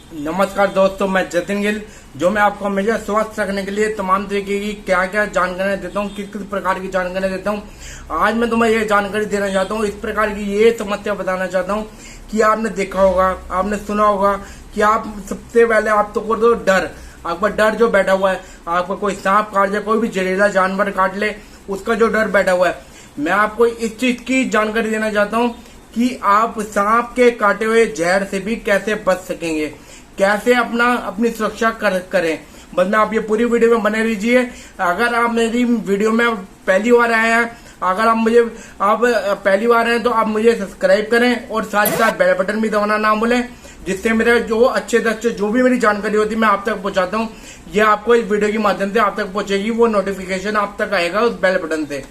नमस्कार दोस्तों, मैं जतिन गिल जो मैं आपको हमेशा स्वस्थ रखने के लिए तमाम तरीके की क्या क्या जानकारियां देता हूं, किस किस प्रकार की जानकारियां देता हूं। आज मैं तुम्हें ये जानकारी देना चाहता हूं, इस प्रकार की ये समस्या बताना चाहता हूं कि आपने देखा होगा, आपने सुना होगा कि आप सबसे पहले आप तो डर, आपका डर जो बैठा हुआ है, आपका कोई सांप काट जाए, कोई भी जहरीला जानवर काट ले, उसका जो डर बैठा हुआ है, मैं आपको इस चीज की जानकारी देना चाहता हूँ कि आप सांप के काटे हुए जहर से भी कैसे बच सकेंगे, कैसे अपनी सुरक्षा करें। बस में आप ये पूरी वीडियो में बने रहिए। अगर आप मेरी वीडियो में पहली बार आए हैं, अगर आप पहली बार हैं तो आप मुझे सब्सक्राइब करें और साथ ही साथ बेल बटन भी दबाना ना भूलें, जिससे मेरे जो अच्छे से अच्छे जो भी मेरी जानकारी होती है मैं आप तक पहुंचाता हूँ, ये आपको इस वीडियो के माध्यम से आप तक पहुंचेगी, वो नोटिफिकेशन आप तक आएगा उस बेल बटन से।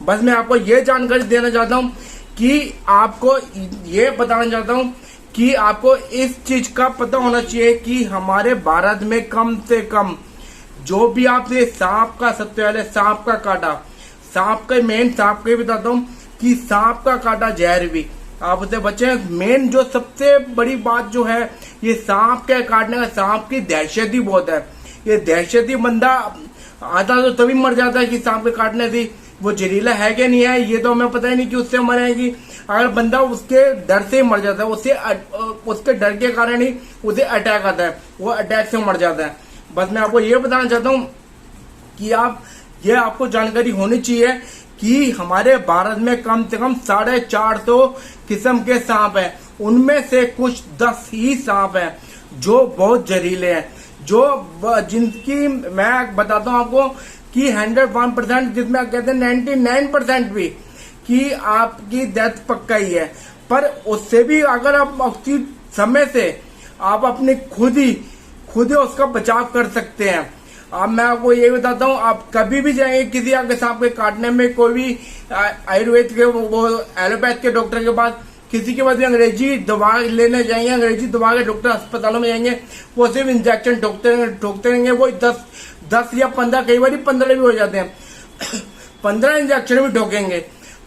बस मैं आपको ये जानकारी देना चाहता हूँ कि आपको ये बताना चाहता हूँ कि आपको इस चीज का पता होना चाहिए कि हमारे भारत में कम से कम जो भी आपने सांप का, सबसे पहले सांप का काटा, सांप का मेन सांप का बताता हूँ कि सांप का काटा जहर भी आप उससे बचे। मेन जो सबसे बड़ी बात जो है, ये सांप के काटने का, सांप की दहशत ही बहुत है। ये दहशत ही बंदा आधा तो तभी मर जाता है कि सांप के काटने से वो जहरीला है कि नहीं है, ये तो हमें पता ही नहीं कि उससे मरेगी। अगर बंदा उसके डर से मर जाता है, उसके डर के कारण ही उसे अटैक आता है, वो अटैक से मर जाता है। बस मैं आपको ये बताना चाहता हूँ कि ये आपको जानकारी होनी चाहिए कि हमारे भारत में कम से कम 450 किस्म के सांप हैं। उनमें से कुछ 10 ही सांप हैं जो बहुत जहरीले हैं, जिनकी मैं बताता हूँ आपको कि 101%, जिसमें कहते हैं 99% भी कि आपकी डेथ पक्का ही है। पर उससे भी अगर आप उसी समय से आप अपने खुद ही उसका बचाव कर सकते हैं। अब मैं आपको ये बताता हूँ, आप कभी भी जाएंगे किसी आपके सांप के काटने में, कोई भी आयुर्वेद के, वो एलोपैथ के डॉक्टर के पास, किसी के पास भी अंग्रेजी दवा लेने जाएंगे, अंग्रेजी दवा के डॉक्टर अस्पतालों में जाएंगे, वो सिर्फ इंजेक्शन ठोकते रहेंगे। वो 10 या 15, कई बार 15 भी हो जाते हैं 15 इंजेक्शन भी ठोकेंगे।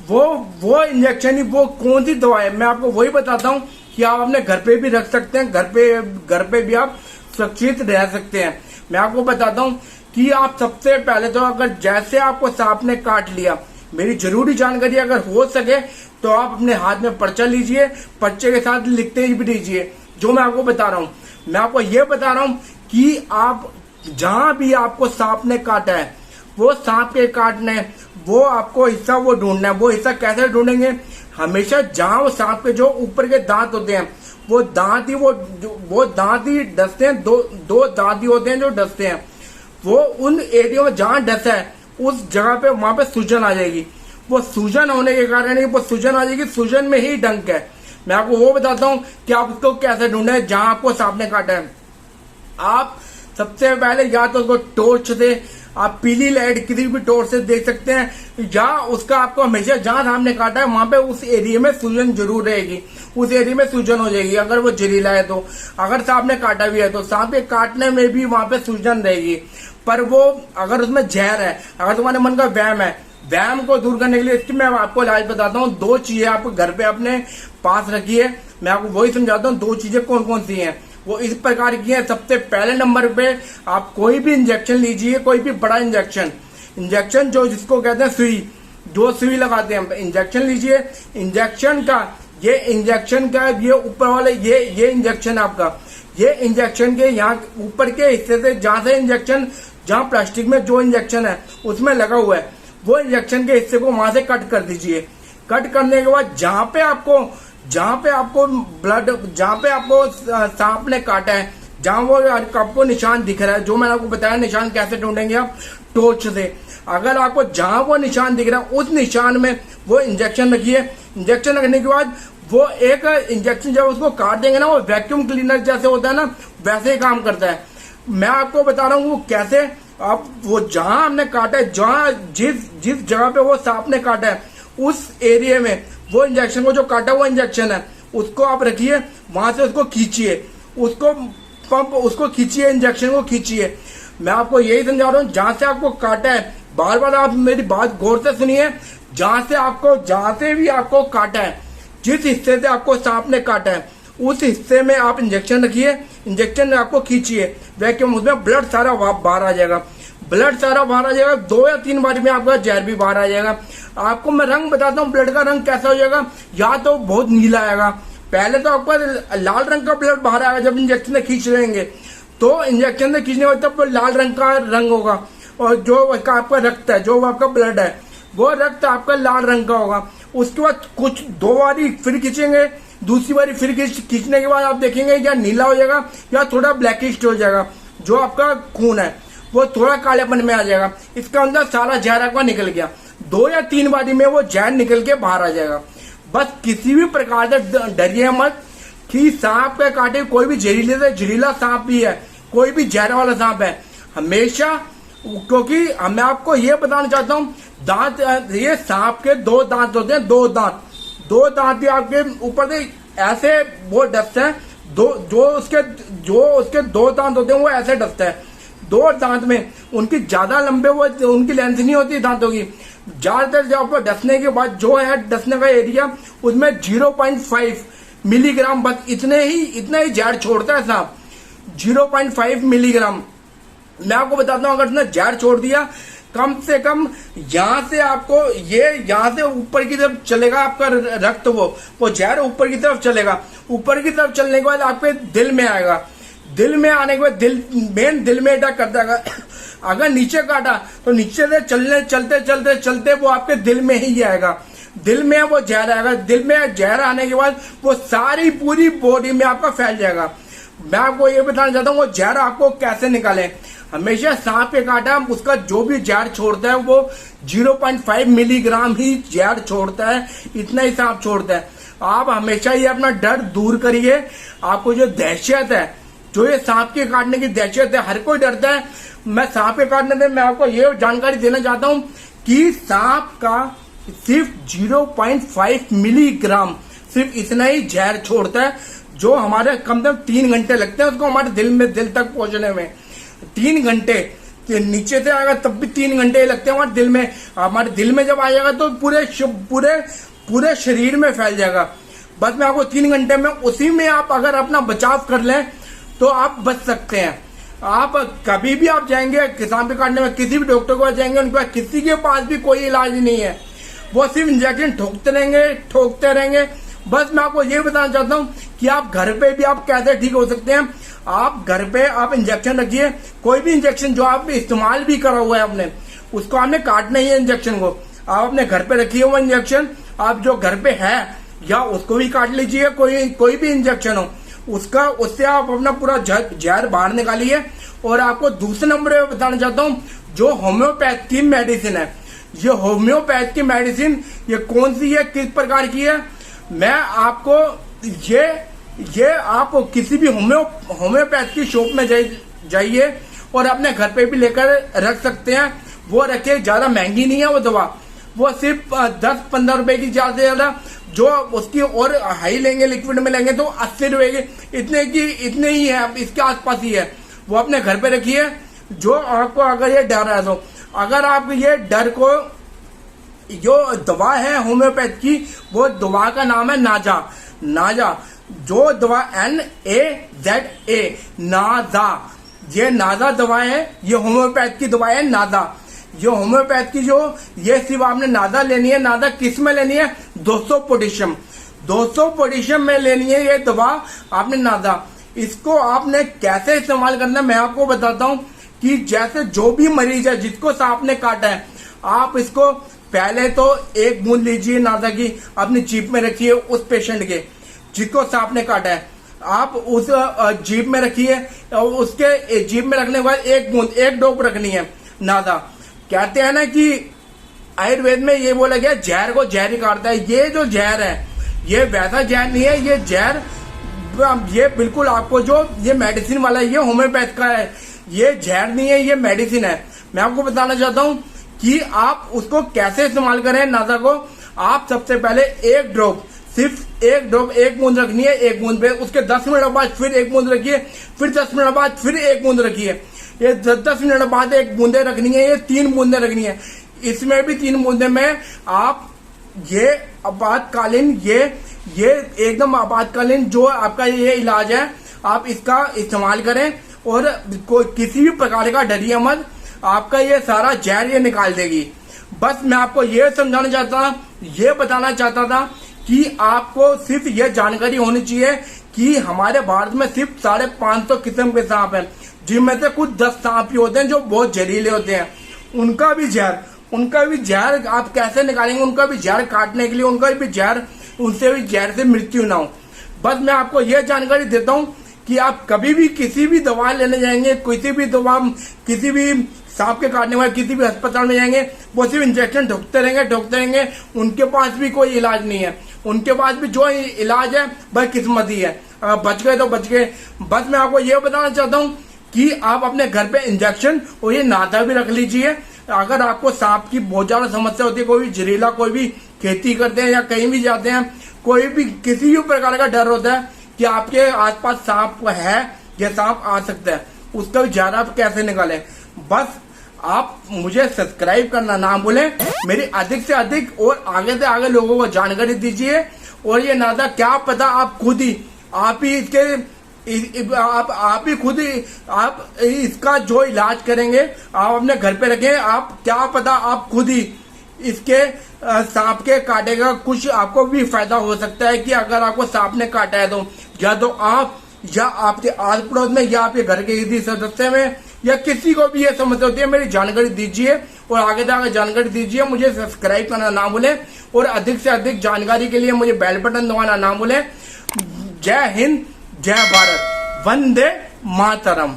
वो इंजेक्शन ही, वो कौन सी दवा है, मैं आपको वही बताता हूँ कि आप अपने घर पे भी रख सकते हैं, घर पे भी आप सुरक्षित रह सकते हैं। मैं आपको बताता हूँ कि आप सबसे पहले तो, अगर जैसे आपको सांप ने काट लिया, मेरी जरूरी जानकारी अगर हो सके तो आप अपने हाथ में पर्चा लीजिए, पर्चे के साथ लिखते भी दीजिए जो मैं आपको बता रहा हूँ। मैं आपको ये बता रहा हूँ कि आप जहां भी आपको सांप ने काटा है, वो सांप के काटने, वो आपको हिस्सा वो ढूंढना है। वो हिस्सा कैसे ढूंढेंगे, हमेशा जहां वो सांप के जो ऊपर के दांत होते हैं, वो दांत ही डसते हैं, दो दांत ही होते हैं जो डसते हैं। वो उन एरिया में जहां डसा है, उस जगह पे, वहां पे सूजन आ जाएगी। वो सूजन होने के कारण ही वो सूजन आ जाएगी, सूजन में ही डंक है। मैं आपको वो बताता हूँ कि आप उसको कैसे ढूंढे जहां आपको सांप ने काटा है। आप सबसे पहले या तो उसको टॉर्च से, आप पीली लाइट किसी भी टॉर्च से देख सकते हैं, या उसका आपको हमेशा जहां सामने काटा है वहां पे उस एरिया में सूजन जरूर रहेगी, उस एरिया में सूजन हो जाएगी। अगर वो जहरीला है तो, अगर सांप ने काटा भी है तो सांप के काटने में भी वहां पे सूजन रहेगी। पर वो अगर उसमें जहर है, अगर तुम्हारे मन का वहम है, वहम को दूर करने के लिए इसकी मैं आपको इलाज बताता हूँ। 2 चीजें आप घर पे अपने पास रखिए, मैं आपको वही समझाता हूँ 2 चीजें कौन कौन सी हैं। वो इस प्रकार की है। सबसे पहले नंबर पे आप कोई भी इंजेक्शन लीजिए, कोई भी बड़ा इंजेक्शन जो जिसको कहते हैं सुई, जो सुई लगाते हैं, इंजेक्शन लीजिए। इंजेक्शन का ये ऊपर वाले ये इंजेक्शन आपका, ये इंजेक्शन के यहाँ ऊपर के हिस्से से, जहाँ प्लास्टिक में जो इंजेक्शन है उसमें लगा हुआ है, वो इंजेक्शन के हिस्से को वहां से कट कर दीजिए। कट करने के बाद जहां पे आपको सांप ने काटा है, जहां वो आपको निशान दिख रहा है, जो मैंने आपको बताया निशान कैसे ढूंढेंगे आप, टॉर्च से। अगर आपको जहां वो निशान दिख रहा है उस निशान में वो इंजेक्शन रखिए। इंजेक्शन रखने के बाद वो एक इंजेक्शन जब उसको काट देंगे ना, वो वैक्यूम क्लीनर जैसे होता है ना, वैसे ही काम करता है। मैं आपको बता रहा हूँ वो कैसे। आप वो जहां हमने काटा है, जिस जगह पे वो सांप ने काटा है, उस एरिया में वो इंजेक्शन को, जो काटा हुआ इंजेक्शन है, उसको आप रखिए, वहां से उसको खींचिए, उसको खींचिए, इंजेक्शन को खींचिए। मैं आपको यही समझा रहा हूँ, जहां से आपको काटा है, बार बार आप मेरी बात गौर से सुनिए, जहां से भी आपको काटा है, जिस हिस्से से आपको सांप ने काटा है, उस हिस्से में आप इंजेक्शन रखिए। इंजेक्शन आपको खींचिए, वैक्यूम, उसमें ब्लड सारा बाहर आ जाएगा, ब्लड सारा बाहर आ जाएगा। 2 या 3 बार में आपका जहर भी बाहर आ जाएगा। आपको मैं रंग बताता हूँ, ब्लड का रंग कैसा हो जाएगा। या तो बहुत नीला आएगा, पहले तो आपका लाल रंग का ब्लड बाहर आएगा जब इंजेक्शन से खींच लेंगे, तो इंजेक्शन से खींचने के बाद तब लाल रंग का रंग होगा, और जो आपका रक्त है, जो आपका ब्लड है, वो रक्त आपका लाल रंग का होगा। उसके बाद कुछ 2 बारी फिर खींचेंगे, दूसरी बारी फिर खींचने के बाद आप देखेंगे या नीला हो जाएगा या थोड़ा ब्लैकिश हो जाएगा, जो आपका खून है वो थोड़ा कालेपन में आ जाएगा। इसका अंदर सारा जहर आपका निकल गया। 2 या 3 बारी में वो जहर निकल के बाहर आ जाएगा। बस किसी भी प्रकार से डरिए मत कि सांप के काटे, कोई भी जहरीला सांप भी है, कोई भी जहर वाला सांप है, हमेशा, क्योंकि मैं आपको ये बताना चाहता हूँ, दांत, ये सांप के 2 दांत होते हैं, 2 दांत भी आपके ऊपर से ऐसे वो डसते हैं, जो उसके 2 दांत होते हैं वो ऐसे डसते हैं। 2 दांत में उनकी ज्यादा लंबे, वो उनकी लेंथ नहीं होती दांतों की। ज्यादातर जब डसने के बाद जो है डसने का एरिया, उसमें 0.5 मिलीग्राम, बस इतना ही जहर छोड़ता है सांप, 0.5 मिलीग्राम। मैं आपको बताता हूँ, अगर उसने जहर छोड़ दिया, कम से कम यहाँ से आपको यहाँ से ऊपर की तरफ चलेगा आपका रक्त, वो जहर ऊपर की तरफ चलेगा। ऊपर की तरफ चलने के बाद आपके दिल में आएगा, दिल में आने के बाद दिल में अटैक कर देगा। अगर नीचे काटा तो नीचे से चलते वो आपके दिल में ही आएगा, दिल में वो जहर आएगा। दिल में जहर आने के बाद वो सारी पूरी बॉडी में आपका फैल जाएगा। मैं आपको ये बताना चाहता हूँ, वो जहर आपको कैसे निकाले। हमेशा सांप के काटा, उसका जो भी जहर छोड़ता है वो 0.5 मिलीग्राम ही जहर छोड़ता है, इतना ही सांप छोड़ता है। आप हमेशा ये अपना डर दूर करिए। आपको जो दहशत है, जो ये सांप के काटने की दहशत है, हर कोई डरता है। मैं सांप के काटने में मैं आपको ये जानकारी देना चाहता हूँ कि सांप का सिर्फ 0.5 मिलीग्राम, सिर्फ इतना ही जहर छोड़ता है, जो हमारे कम से कम 3 घंटे लगते हैं उसको हमारे दिल तक पहुंचने में। 3 घंटे नीचे से आएगा तब भी 3 घंटे लगते हैं हमारे दिल में। हमारे दिल में जब आ जाएगा तो पूरे शरीर में फैल जाएगा। बस मैं आपको 3 घंटे में, उसी में आप अगर अपना बचाव कर लें तो आप बच सकते हैं। आप कभी भी आप जाएंगे सांप काटने में, किसी भी डॉक्टर के पास जाएंगे, उनके पास किसी के पास भी कोई इलाज नहीं है, वो सिर्फ इंजेक्शन ठोकते रहेंगे। बस मैं आपको ये बताना चाहता हूँ कि आप घर पे भी आप कैसे ठीक हो सकते हैं। आप घर पे आप इंजेक्शन रखिए, कोई भी इंजेक्शन जो आप इस्तेमाल भी करा हुआ है आपने, उसको आपने काटना ही है इंजेक्शन को। आप अपने घर पे रखिए वो इंजेक्शन, आप जो घर पे है या उसको भी काट लीजिए, कोई भी इंजेक्शन हो उससे आप अपना पूरा जहर बाहर निकालिए। और आपको दूसरे नंबर पे बताना चाहता हूँ, जो होम्योपैथ की मेडिसिन है, ये होम्योपैथ की मेडिसिन ये कौन सी है, किस प्रकार की है, मैं आपको ये आप किसी भी होम्योपैथ की शॉप में जाइए और अपने घर पे भी लेकर रख सकते हैं। वो रखे, ज्यादा महंगी नहीं है वो दवा, वो सिर्फ 10-15 रुपए की, ज्यादा से ज्यादा। जो उसकी और हाई लेंगे, लिक्विड में लेंगे तो 80 रुपए की, इतने ही है, इसके आसपास ही है। वो अपने घर पे रखिए। जो आपको अगर ये डर है, तो अगर आप ये डर को, जो दवा है होम्योपैथ की, वो दवा का नाम है नाजा। जो दवा NAZA, नाजा, ये नाजा दवा है, ये होम्योपैथ की दवा है नाजा। ये होम्योपैथ की ये सिर्फ आपने नाजा लेनी है। नाजा किस में लेनी है? 200 पोटेशियम में लेनी है ये दवा आपने नाजा। इसको आपने कैसे इस्तेमाल करना है मैं आपको बताता हूँ कि जैसे जो भी मरीज है जिसको सांप ने काटा है, आप इसको पहले तो 1 बूंद लीजिए नाजा की, अपनी जीभ में रखिए उस पेशेंट के जिसको सांप ने काटा है, आप उस जीभ में रखिए। उसके जीभ में रखने के बाद 1 बूंद, 1 ड्रॉप रखनी है नाजा। कहते हैं ना कि आयुर्वेद में ये बोला गया जहर को जहर ही काटता है। ये जो जहर है ये वैसा जहर नहीं है, ये जहर ये बिल्कुल आपको जो ये मेडिसिन वाला है, ये होम्योपैथ का है, ये जहर नहीं है, ये मेडिसिन है। मैं आपको बताना चाहता हूँ कि आप उसको कैसे इस्तेमाल करें नाजा को। आप सबसे पहले 1 ड्रॉप, सिर्फ 1 ड्रॉप, 1 बूंद रखनी है, 1 बूंद पे, उसके 10 मिनट बाद फिर 1 बूंद रखिए, फिर 10 मिनट बाद फिर 1 बूंद रखिए, ये 10 मिनट बाद 1 बूंदे रखनी है, ये 3 बूंदे रखनी है। इसमें भी 3 बूंदे में आप ये आपातकालीन, ये एकदम आपातकालीन जो आपका ये इलाज है, आप इसका इस्तेमाल करें और किसी भी प्रकार का डरिए मत, आपका ये सारा जहर ये निकाल देगी। बस मैं आपको ये समझाना चाहता, ये बताना चाहता था कि आपको सिर्फ ये जानकारी होनी चाहिए कि हमारे भारत में सिर्फ 550 किस्म के सांप हैं, जिनमें से कुछ 10 सांप ही होते हैं जो बहुत जहरीले होते हैं। उनका भी जहर आप कैसे निकालेंगे? उनका भी जहर काटने के लिए उनका भी जहर, उनसे भी जहर से मृत्यु ना हो। बस मैं आपको यह जानकारी देता हूँ कि आप कभी भी किसी भी दवा लेने जाएंगे, किसी भी दवा, किसी भी सांप के काटने वाले किसी भी अस्पताल में जाएंगे, वो सिर्फ इंजेक्शन ठोकते रहेंगे। उनके पास भी कोई इलाज नहीं है, उनके पास भी जो इलाज है वह किस्मत ही है। बच गए तो बच गए। बस मैं आपको ये बताना चाहता हूँ कि आप अपने घर पे इंजेक्शन और ये नादा भी रख लीजिए। अगर आपको सांप की बहुत ज्यादा समस्या होती है, कोई भी जहरीला, कोई भी खेती करते हैं या कहीं भी जाते हैं, कोई भी किसी भी प्रकार का डर होता है कि आपके आसपास सांप है या सांप आ सकता है, उसका भी जहर आप कैसे निकालें। बस आप मुझे सब्सक्राइब करना ना भूलें, मेरी अधिक से अधिक और आगे से आगे लोगों को जानकारी दीजिए। और ये नादा क्या पता आप खुद ही आप इसका जो इलाज करेंगे आप अपने घर पे रखें। आप क्या पता आप खुद ही इसके सांप के काटे का कुछ आपको भी फायदा हो सकता है कि अगर आपको सांप ने काटा है तो या तो आप या आपके आस पड़ोस में या आपके घर के किसी सदस्य में या किसी को भी ये समस्या होती है, मेरी जानकारी दीजिए और आगे जाकर जानकारी दीजिए। मुझे सब्सक्राइब करना ना भूलें और अधिक से अधिक जानकारी के लिए मुझे बेल बटन दबाना ना भूलें। जय हिंद, जय भारत, वंदे मातरम।